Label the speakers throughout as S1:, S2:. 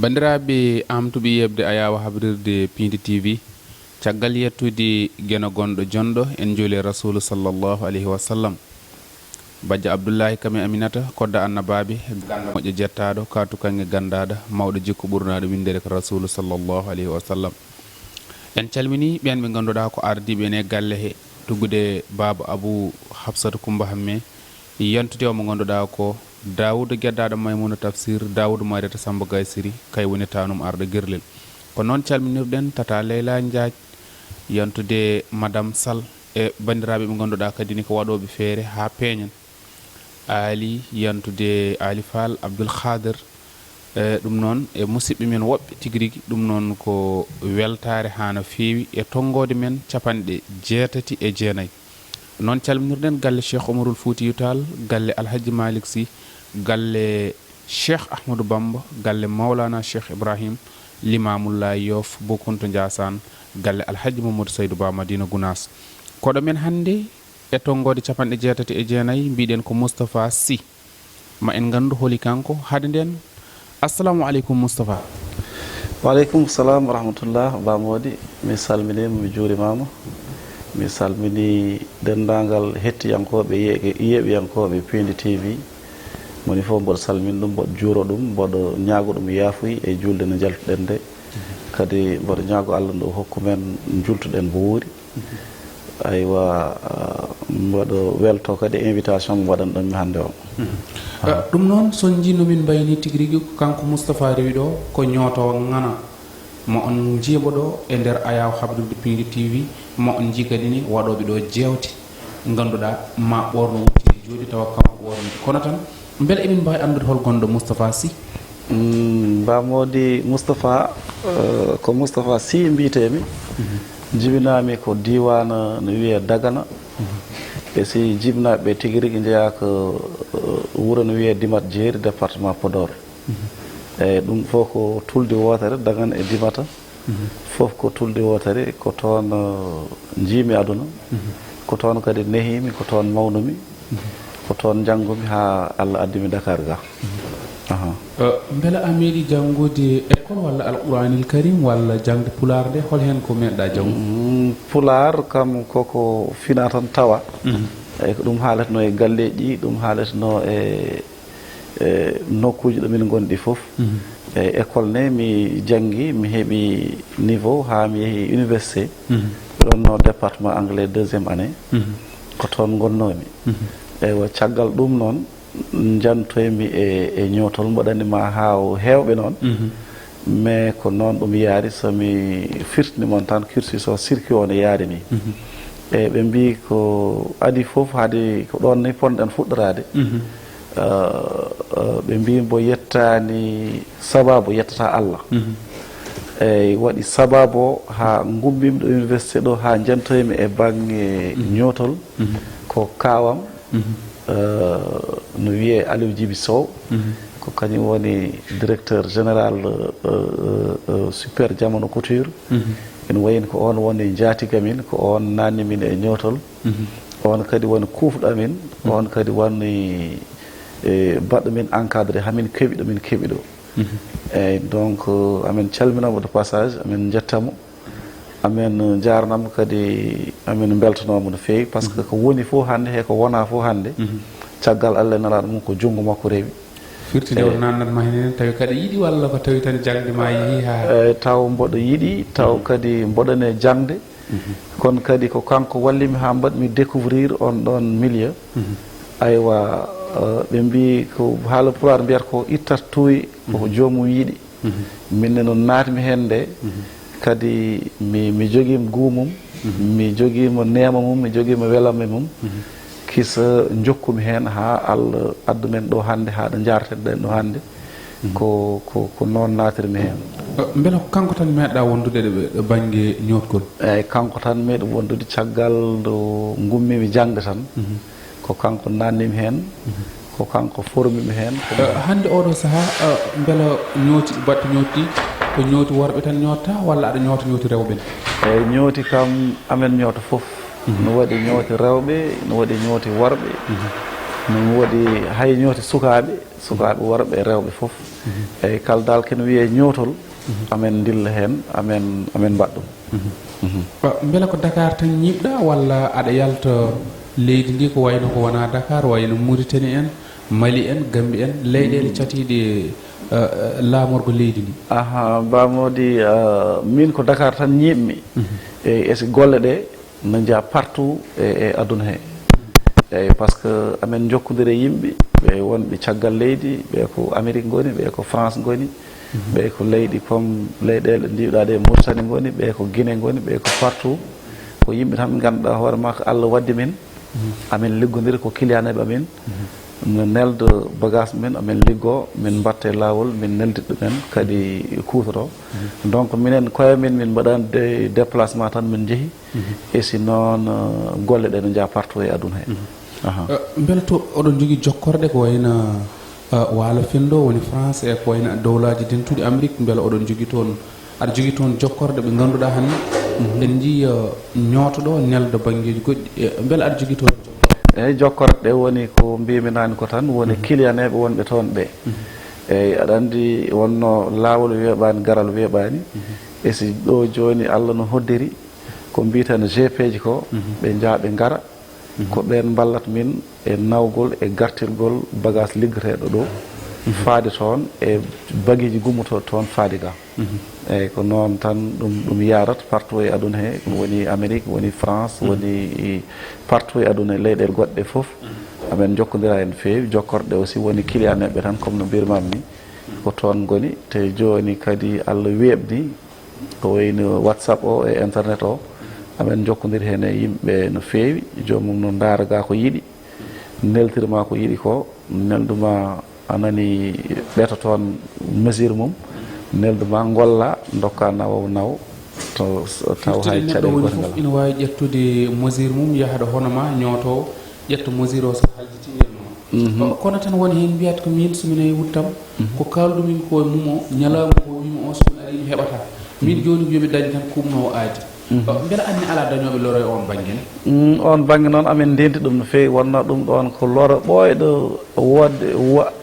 S1: Bandiraɓe amtuɓe yebde ayawa habrirde Pindi TV caggal yettude geno gonɗo jonɗo en jooli rasulu sallllahu alayhi wa sallam bajja abdoullahi kami aminata kodda annabaɓe ganda moƴƴo jettaɗo katu kange gandaɗo mawɗo jikku ɓurnaɗo windere ko rasulu sallllahu alayhi wa sallam en calmini ɓen ɓe ganduɗa ko ardiɓe ne galle he tuggude baba abou habsata coumba hamme yentude omo ganduɗa ko Daoud Geddaɗo Maymouna Tafsir Daoud Mariata Samba Gaysiri kay woni tanum arɗo guirlel ko noon calminirɗen tata Leyla Diagne yantude madame Sall e bandiraɓe ɓe ganduɗa kadi ni ko waɗoɓe feere ha peeñen Ali yantude Ali Fall Abdoul Khader ɗum noon e musidɓe men woɓɓe tigui rigui ɗum noon ko weltare ha no fewi e tonggode men capanɗe 69 noon calminirɗen galle Cheikh Omarul Foutiyou Tall galle Alhaji Malick Sy galle Cheikh Ahmadou Bamba galle Maulana Cheikh Ibrahim Limamullah Yoff Bokunto Ndiassane galle Alhaji Mamadou Saydou Ba Madina Gounass koɗo men hannde e tonggode capanɗe 69 mbiɗen ko Moustapha Sy ma en gandu holi kanko hade nden assalamu aleykum Moustapha.
S2: Waleykum salam wa rahmatullah bamodi mi salminima mi juurimama mi salmini dendagal hettiyankoɓe yeɓiyankoɓe Pindi TV moni fof mboɗo salmini ɗum mboɗo juuro ɗum mboɗo ñaago ɗum yaafuyi e julde no jaltuɗen nde kadi mboɗo ñaago Allah nde hokku men jultuɗen bo wuuri aywa mboɗo welto kadi invitation mo waɗan ɗon mi hannde o
S1: ɗum noon son jinnomin mbayni tigui rigui kanko Moustapha rewi ɗo ko ñootowo ngana mo on jiiɓo ɗo e nder ayaw habdude Pindi TV mo on jii kadi ni waɗoɓe ɗo jewte ganduɗa ma ɓorno wucciri jooɗi tawa kanko ɓornode kono tan beele emin mbawi andude hol gonɗo Moustapha Sy.
S2: mbamodi Moustapha ko Moustapha Sy mbitemi jibinami ko diwana no wiye Dagana e si jibinaɓe tigui rigui jeeya ko wuuro no wiye Dimat Jeeri département Podor eyyi ɗum fof ko tulde wotere Dagana e Dimata fof ko tulde wotere ko toon jiimi aduna ko toon kadi nehimi ko toon mawnumi ko toon janggumi ha Allah addimi Dakar ga
S1: beele a meeɗi janggude école walla alqouranil karim walla jangde pular nde hol hen ko meɗɗa janggude
S2: pular kam koko fina tan tawa eyyi ko ɗum haaletno e galleji ɗum haaletno e nokkuji ɗomin gonɗi foof eyyi école ne mi janggi mi heeɓi niveau ha mi yeehi université ɗonno département anglais 2e année ko toon gonnomi eywa caggal ɗum noon jantoymi e ñootol mboɗanima ha hewɓe noon mais ko noon ɗum yaari somi firtinimon tan cursus o circuit o no yaari ni eyyi ɓe mbi ko adi foof haade ko ɗon ni ponɗen fuɗɗorade ɓe mbi mbo yettani sababu yettata Allah eyyi waɗi sababu o ha gummimi ɗo université ɗo ha jantoymi e banggue ñootol ko kawam no wiye Aliou Djiby Sow ko kañum woni directeur général super jamono couture ene wayini ko on woni jaatigamin ko on nannimin e ñootol on kadi woni kufɗo amin on kadi woni baɗɗo min encadré hamin keeɓi ɗo min keeɓi ɗo eyyi donc amin calminamo de passage amin jettamo amin jarnamo kadi amin beltanamo no fewi par ce que ko woni fof hannde he ko wona fof hannde caggal Allah nelaɗo mum ko junngo makko rewi
S1: firtide o nannatma henen tawi kadi yiiɗi walla ko tawi tan jangde ma yeehi ha
S2: taw mboɗo yiiɗi taw kadi mboɗone jangde kono kadi ko kanko wallimi ha mbaɗmi découvrir on ɗon milieu aywa ɓe mbi ko haala pulaar mbiyata ko ittat tuuyi koko joomum yiiɗi minne noon naatmi hen nde kadi mi joguima guumum mi joguima neema mum mi joguima welame mum kisa jokkumi hen ha Allah addu men ɗo hannde haɗo jarten ɗen ɗo hannde ko noon natirmi hen
S1: beele ko kanko tan meeɗa wondude ɗo banggue ñootgol
S2: eyyi kanko tan meeɗi wondude caggal ndo gummimi jangde tan ko kanko nannimi hen ko kanko formimi hen
S1: hannde oɗo saaha beele ñooti batte ñooti ko ñooti worɓe tan ñootta walla aɗa ñoota ñooti rewɓe
S2: eyyi ñooti kam amen ñoota foof no waɗi ñooti rewɓe no waɗi ñooti worɓe min woodi hay ñooti sukaaɓe worɓe e rewɓe fof eyi kala dal ken wiye ñootol amen dilla heen amen mbaɗ ɗum
S1: beele ko Dakar tan ñiɓɗa walla aɗa yalta leydi ndi ko wayno ko wona Dakar wayno Mauritanie en Mali en Gambie en leyɗele catiɗe laamorgo leydi ndi
S2: aha mbamodi min ko Dakar tan ñiɓmi e si golle ɗe no jaa partout e aduna he eyi par ce que amen jokkodiri e yimɓe ɓe wonɓe caggal leydi ɓe ko Amérique ngoni ɓe ko France ngoni ɓe ko leydi comme leyɗele ndiwɗa ɗe Mauritanie ngoni ɓe ko Guinée ngoni ɓe ko partout ko yimɓe tan ɓe ganduɗa hoore ma ko Allah waddi min amen liggodiri ko kiliyaneɓe amen no nelde bagage men amen liggo min mbatte lawol min neldit ɗumen kadi kuutoto donc minen koye min mbaɗani déplacement tan min jeehi e si noon golle ɗe no jaa partout e aduna he
S1: beele to oɗon jogui jokkorde ko wayno waalo fendo woni France e ko wayno dowlaji dentuɗi Amérique beele oɗon jogui toon aɗa jogui toon jokkorde ɓe ganduɗa hannde en jiiya ñootoɗo nelde banggueji goɗɗi beele aɗa jogui toon
S2: eyyi jokkorde ɗe woni ko mbimi nani ko tan woni kiliyaneɓe wonɓe toon ɓe eyyi aɗa andi wonno laawol weeɓani garal weeɓani e si ɗo joni Allah no hoddiri ko mbiten GP ji ko ɓe jaaɓe gara ko ɓen ballat min e nawgol e gartirgol bagage liggoteɗo ɗo faade toon e bagueji gummotoɗo toon faade ga eyyi ko noon tan ɗum yarat partout e aduna he woni Amérique woni France woni partout e aduna leyɗele goɗɗe fof amen jokkodira hen feewi jokkorɗe aussi woni kiliyaneɓe tan comme no mbirmami ni ko toon goni te joni kadi Allah weɓni ko wayno WhatsApp o e internet o amen jokkodiri hen e yimɓe no feewi jomum no daara ga ko yiiɗi neltirma ko yiiɗi ko nelduma anani ɓeeta toon mesure mum nelduma golla dokka nawo naw to taw hay caɗele goto ngal
S1: ina wawi ƴettude mesure mum yahata hono ma ñooto ƴetta mesure o so haljiti kono tan woni hen mbiyata ko min somin wuttam ko kaldumin koye mum o ñalawma ko wima o somi ari mi heɓata min joni yomi dañ tan kumno aadi beele anni ala dañoɓe loro e on banggue
S2: on banggue noon amen ndenti ɗum no fewi wonno ɗum ɗon ko loro ɓooyɗo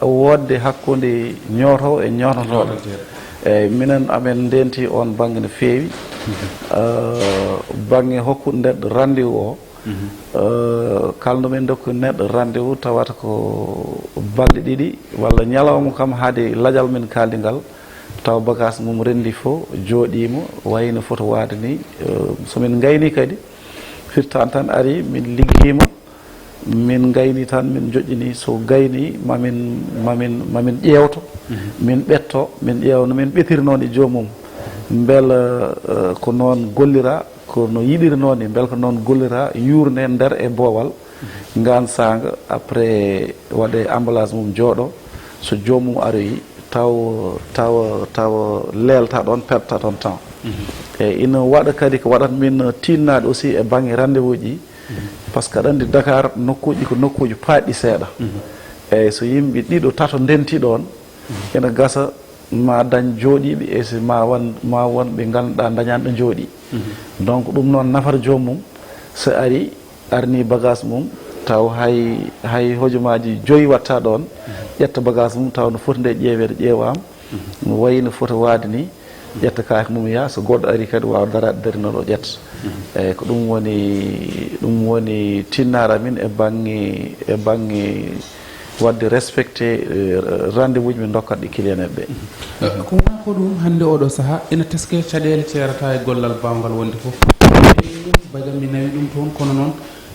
S2: wodde hakkude ñootowo e ñoototoɗo eyyi minen amen ndenti on banggue no fewi banggue hokkude neɗɗo rendez-vous o kaldumen dokkude neɗɗo rendez-vous tawata ko balɗe ɗiɗi walla ñalawma kam haade lajal men kaldigal taw bagage mum rendi fo jooɗima wayno foto waade ni somin gayni kadi firtan tan ari min ligguima min gayni tan min joƴƴini so gayni mamin ƴewto min ɓetto min ƴewno min ɓetirno e jomum beela ko noon gollira kono yiɗirno ni beela ko noon gollira yurde nder e boowal ngan sanga après waɗe emballage mum jooɗo so jomum aroyi taw lelta ɗon perdta toon temps eyyi ina waɗa kadi ko waɗat min tinnade aussi e banggue rendez-vous ji par ce que aɗa andi Dakar nokkuji ko nokkuji paaɗɗi seeɗa eyyi so yimɓe ɗiɗo tato ndenti ɗon ena gasa ma dañ jooɗiɓe e so ma won ɓe ganduɗa dañani ɗo jooɗi donc ɗum noon nafata jomum so ari arni bagage mum taw hay hojomaji 5 watta ɗon ƴetta bagage mum taw no foti nde ƴeewede ƴeewama no wayi no foti waade ni ƴetta kaake mum ya so goɗɗo ari kadi wawa darade darinoɗo ƴetta eyyi ko ɗum woni tinnara min e banggue wadde respecté rendez-vous ji min dokkat ɗi kiliyaneɓe ɓe
S1: ko wona ko ɗum hande oɗo saaha ina teske caɗele ceerata e gollal bawgal wonde foof bagam mi nawi ɗum toon kono noon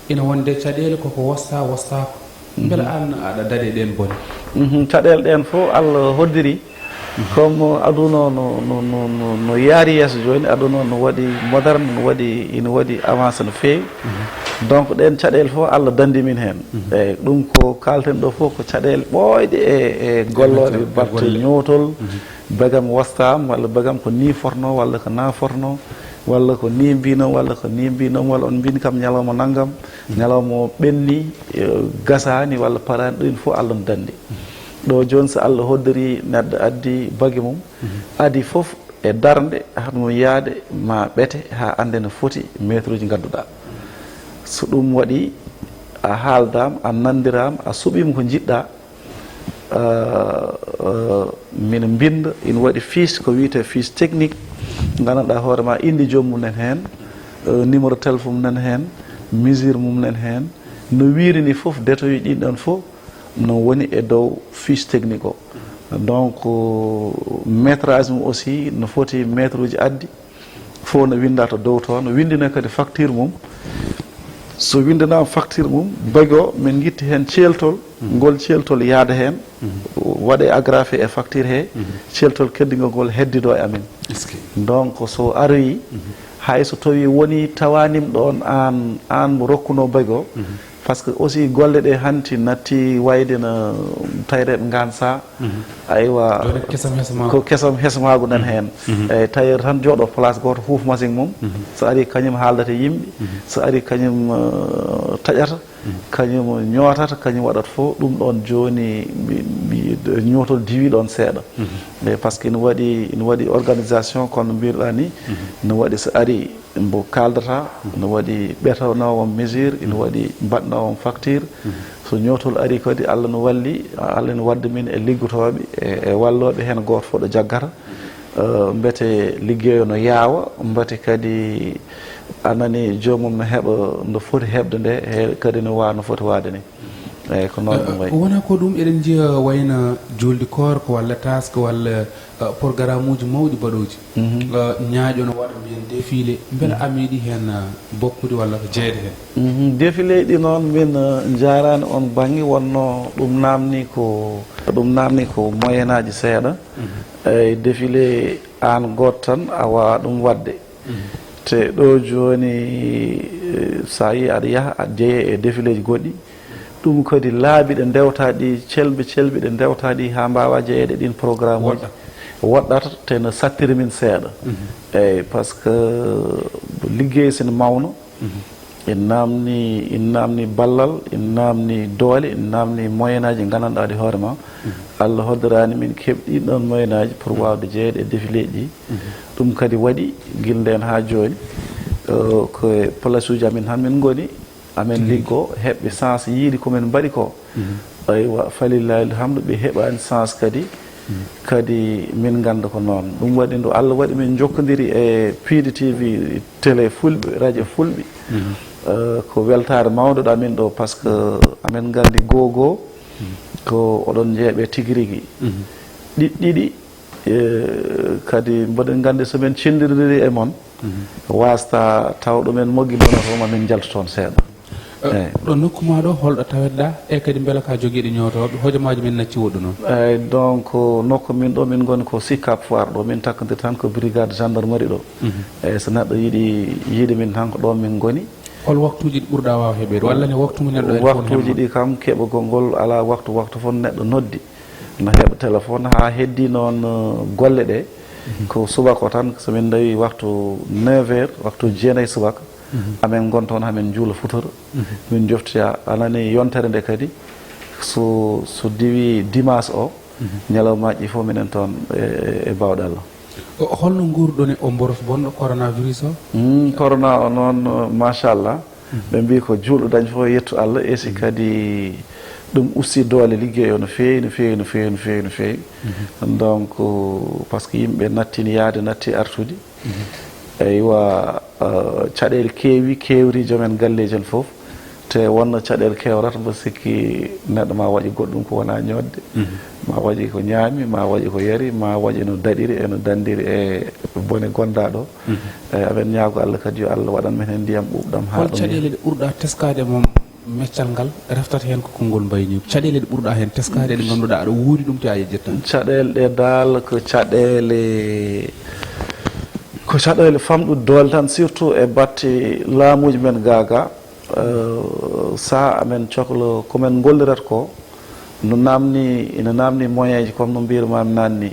S1: ina wonde caɗele koko wostako beele an aɗa daɗe ɗen bone
S2: caɗele ɗen fof Allah hoddiri comme aduna no yaari yeeso joni aduna no waɗi moderne ina waɗi avancé no fewi donc ɗen caɗele fof Allah dandi min hen eyyi ɗum ko kalten ɗo fof ko caɗele ɓooyɗe e golloɗe batte ñootol bagam wostama walla bagam ko ni forno walla ko na forno walla ko ni mbinom walla ko ni mbinom walla on mbini kam ñalawma naggam ñalawma o ɓenni gasani walla parani ɗin fof Allah no dandi ɗo joni so Allah hoddiri neɗɗo addi bague mum adi foof e darde hano yaade ma ɓete ha ande no foti métre uji gadduɗa so ɗum waɗi a haaldama a nandirama a suɓima ko jiɗɗa mina binda ina waɗi fiche ko wiyete fiche technique gandanɗa hoorema indi joomum nen hen numéro téléphone mum nen hen mesure mum nen hen no wirini foof détail ɗin ɗon fof no woni e dow fiche technique o donc métrage mum aussi no foti métre uji addi fof no winda to dow toon no windine kadi facture mum so windanama facture mum bago min guitti hen ceeltol ngol ceeltol yaada hen waɗe agrafé e facture he ceeltol keddigol ngol heddido e amen donc so aroyi hay so tawi woni tawanim ɗon an mo rokkuno bago par ce que aussi golle ɗe hanti natti wayde no tayreɓe gansa aywa ko kesam hesmago nan hen eyyi tailleur tan jooɗo place goto huuf machine mum so ari kañum haaldata yimɓe so ari kañum taƴata kañum ñootata kañum waɗata fof ɗum ɗon joni ñootol diwi ɗon seeɗa e par ce que ina waɗi organisation kono mbiruɗa ni no waɗi so ari mbo kaldata no waɗi ɓetonowom mesure ina waɗi mbaɗnowom facture so ñootol ari kadi Allah no walli Allah no wadda min e liggotoɓe e walloɓe hen goto fof ɗo jaggata mbete liggeyo no yaawa mbete kadi anani joomum no heɓa no foti heɓde nde e kadi no wawa no foti wade ni eyyi ko noon ɗum wayi
S1: wona ko ɗum eɗen jiiya wayno julde koor ko walla taske walla programme uji mawɗi baɗoji ñaaƴo no waɗa mbiyen défilé beela a meeɗi hen bokkude walla ko jeeyde hen
S2: défilé ɗi noon min jarani on banggue wonno ɗum namni ko moyen aji seeɗa eyyi défilé an goto tan a wawa ɗum wadde te ɗo joni sa yi aɗa yaaha aɗa jeeye e défilé ji goɗɗi ɗum kadi laabi ɗe ndewtaɗi celɓe ɗe ndewtaɗi ha mbawa jeeyede ɗin programme uji woɗɗata te no sattiri min seeɗa eyyi par ce que liggey sene mawno en namni ballal en namni doole en namni moyen aji gandanɗa ɗi hoorema Allah hoddirani min keɓɗin ɗon moyen aji pour wawde jeeyede e défilé ji ɗum kadi waɗi guilden ha joni ko place uji amin han min goni amen liggo heɓɓe sens yiiɗi komin mbaɗi ko aywa falillahi alhamdu ɓe heɓani sens kadi min ganda ko noon ɗum waɗi ndo Allah waɗi min jokkodiri e Piidi TV télé fulɓe radio fulɓe ko weltare mawɗo ɗo min ɗo par ce que amen gandi goho ko oɗon jeeɓe tigui rigui ɗiɗɗiɗi kadi mboɗen gandi somin cendiridiri e moon wasta taw ɗumen mogguinono to mamin jalta toon seeɗa
S1: ɗo nokku ma ɗo holɗo tawetɗa e kadi beela ka joguiɗo ñotoɓe hojomaji min nacci woɗɗu noon
S2: eyyi donc nokku min ɗo min goni ko Sicap Foire ɗo min takkodir tan ko brigade gendarmerie ɗo eyyi so neɗɗo yiiɗi min tan ko ɗon min goni
S1: hol waktuji ɗi ɓurɗa wawa heɓede walla ne waktu mo neɗɗo
S2: waktuji ɗi kam keɓogol ngol ala waktu fof neɗɗo noddi no heeɓa téléphone ha heddi noon golle ɗe ko subaka tan somin dawi waktu 9h waktu 9 subaka amen gon toon hamin juula futoro min joftoya anani yontere nde kadi so diwi dimanche o ñalawmaji fof minen toon e bawɗe
S1: holno guurɗon e o mboros bonɗo coronavirus o
S2: corona o noon machallah ɓe mbi ko juulɗo dañ fof yettu Allah e si kadi ɗum usti doole liggey o no feewi donc par ce que yimɓe nattini yaade natti artude eywa caɗele kewri joomen galleji en foof te wonno caɗele kewrata mbo sikki neɗɗo ma waɗi goɗɗum ko wona ñodde ma waɗi ko ñaami ma waɗi ko yari ma waɗi no daɗiri e no dandiri e bone gonɗa ɗo eyyi amen ñaago Allah kadi yo Allah waɗan men hen ndiyam ɓuɓɗam ha
S1: hol caɗele ɗe ɓurɗa teskade moom meccal ngal reftata hen ko konngol mbayni caɗele ɗe ɓurɗa hen teskade ɗe ganduɗa aɗa wuuri ɗum te a yejjetta
S2: caɗele ɗe dal ko caɗele famɗude doole tan surtout e batte laamuji men gaga sa amen cohla komin gollirata ko ina namni moyen ji comme no mbirumami nanni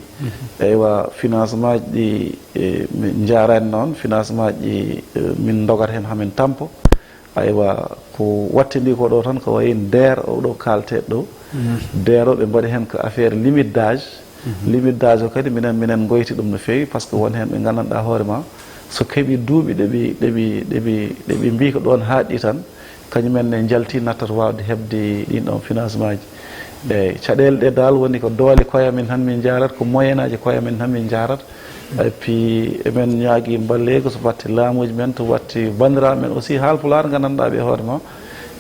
S2: eywa financement ji ɗi min jarani noon financement ji min dogata hen hamin tampo aywa ko wattidi ko ɗo tan ko wayi nder oɗo kalteɗo ɗo nder o ɓe mbaɗi hen ko affaire limite d'âge o kadi minen goyti ɗum no fewi par ce que won hen ɓe gandanɗa hoorema so keeɓi duuɓi ɗeɓi mbi ko ɗon haaɗi tan kañumen ne jalti nattata wawde hebde ɗin ɗon financement ji eyyi caɗele ɗe dal woni ko doole koyamen tan min jarat ko moyen aji koyamen tan min jarat et puis emen ñaagui ballego so batte laamuji men to watti bandiraɓe men aussi haalpular gandanɗa ɓe hoore ma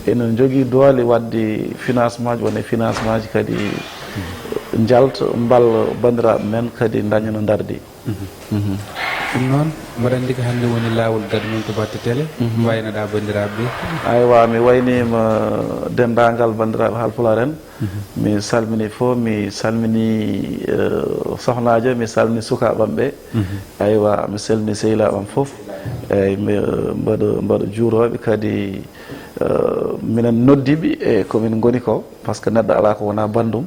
S2: enen jogui doole wadde financement ji wone financement ji kadi jalta balla bandiraɓe men kadi daña no dardi
S1: ɗum noon mbaɗa andi ko hannde woni laawol gadu men to batte télé waynoɗa bandiraɓe ɓe
S2: aywa mi waynima dendagal bandiraɓe haalpular en mi salmini fof mi salmini sohnajo mi salmini sukaɓam ɓe aywa mi salmini sehilaɓam fof eyyi mbaɗa juuroɓe kadi minen noddiɓe e komin goni ko par ce que neɗɗo ala ko wona bandum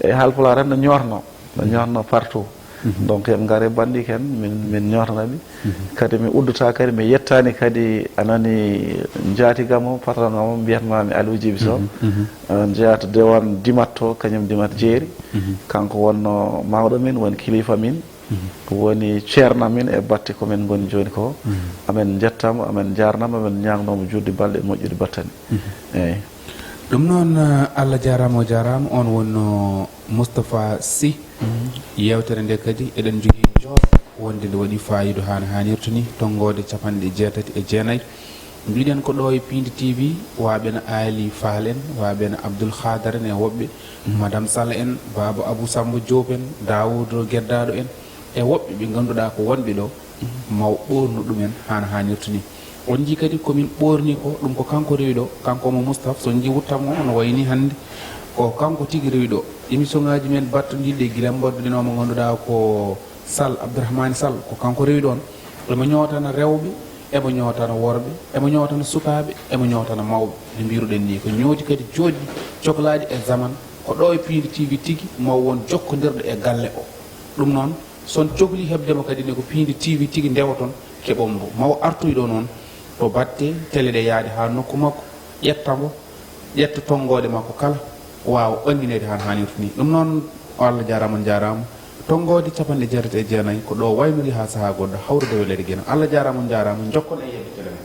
S2: e haalpular en no ñorno partout donc eɓe gaare bandi ken min ñornaɓe kadi mi udduta kadi mi yettani kadi anani jaatigamo patron gamo mbiyatmami Aliou Djiby Sow jeeyata dewan dimat to kañum dimat jeeri kanko wonno mawɗo min woni kilifa min woni ceerna min e batte komin goni joni ko amen jettamo amen jarnamo amen ñagnomo judde balɗe moƴƴude battani eyyi
S1: ɗum noon Allah jarama o jarama on wonno Moustapha Sy yewtere nde kadi eɗen jogui joot wonde nde waɗi fayida hano hannirta ni tonggode 69 mbiɗen ko ɗo e Pindi TV waɓene Ali Fall en waɓene Abdoul Khadar en e woɓɓe Madame Sall en Baba Abou Samba Diop en Dawoud Geddaɗo en e woɓɓe ɓe ganduɗa ko wonɓe ɗo maw ɓornu ɗumen hano hannirta ni on jii kadi komin ɓorni ko ɗum ko kanko rewi ɗo kanko mo Moustapha so jii wuttanmo no wayni hannde ko kanko tigui rewi ɗo émission ngaji men battodiɗe guila mbadduɗen o mo ganduɗa ko Sall Abdourahmane Sall ko kanko rewi ɗon emo ñootana rewɓe emo ñootana worɓe emo ñootana sukaɓe emo ñootana mawɓe no mbiruɗen ni ko ñooti kadi joɗɗi cohlaɗi e zaman ko ɗo e Pindi TV tigui maw won jokkodirɗo e galle o ɗum noon son cohli hebdemo kadi ne ko Pindi TV tigui ndewa toon keɓombo maw artoyɗo noon to batte télé ɗe yaade ha nokku makko ƴettamo ƴetta tonggode makko kala wawa andinede han hannirta ni ɗum noon Allah jarama jarama tonggode 69 ko ɗo waynori ha saaha goɗɗo hawrude welede guena Allah jarama jarama jokkon e yedde télé men